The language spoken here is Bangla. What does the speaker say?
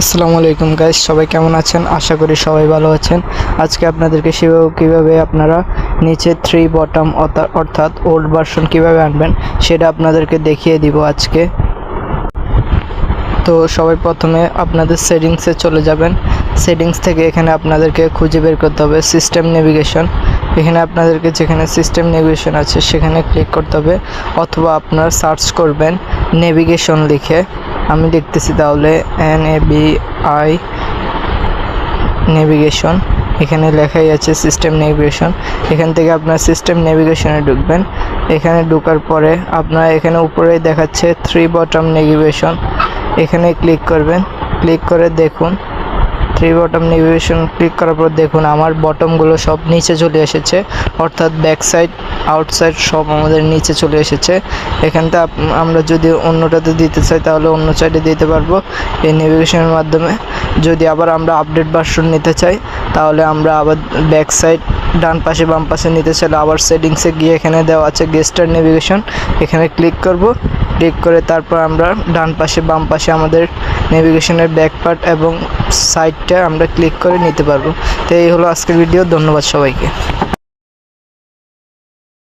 আসসালামু আলাইকুম গাইস, সবাই কেমন আছেন? আশা করি সবাই ভালো আছেন। আজকে আপনাদেরকে কিভাবে আপনারা নিচে 3 বটম অর্থাৎ ওল্ড ভার্সন কিভাবে আনবেন সেটা আপনাদেরকে দেখিয়ে দিব আজকে। তো সবাই প্রথমে আপনাদের সেটিংসে চলে যাবেন। সেটিংস থেকে এখানে আপনাদেরকে খুঁজে বের করতে হবে সিস্টেম নেভিগেশন। এখানে আপনাদেরকে যেখানে সিস্টেম নেভিগেশন আছে সেখানে ক্লিক করতে হবে, অথবা আপনারা সার্চ করবেন নেভিগেশন লিখে। আমি লিখতেছি তাহলে NAVI নেভিগেশন। এখানে লেখাই আছে সিস্টেম নেভিগেশন। এখান থেকে আপনার সিস্টেম নেভিগেশনে ঢুকবেন। এখানে ঢোকার পরে আপনারা এখানে উপরে দেখাচ্ছে 3 বটম নেভিগেশন, এখানে ক্লিক করবেন। ক্লিক করে দেখুন 3 বটম নেভিগেশন ক্লিক করার পর দেখুন আমার বটমগুলো সব নিচে চলে এসেছে, অর্থাৎ ব্যাক সাইড আউটসাইড সব আমাদের নিচে চলে এসেছে। এখানটা আমরা যদি অন্যটাতে দিতে চাই তাহলে অন্য সাইডে দিতে পারবো এই নেভিগেশনের মাধ্যমে। যদি আবার আমরা আপডেট ভার্সন নিতে চাই তাহলে আমরা আবার ব্যাক সাইড ডান পাশে বাম পাশে নিতে চাইলে আবার সেটিংসে গিয়ে এখানে দেওয়া আছে গেস্টার নেভিগেশন, এখানে ক্লিক করব। ক্লিক করে তারপর আমরা ডান পাশে বাম পাশে আমাদের নেভিগেশনের ব্যাক পার্ট এবং সাইডটা আমরা ক্লিক করে নিতে পারবো। তো এই হলো আজকের ভিডিও। ধন্যবাদ সবাইকে।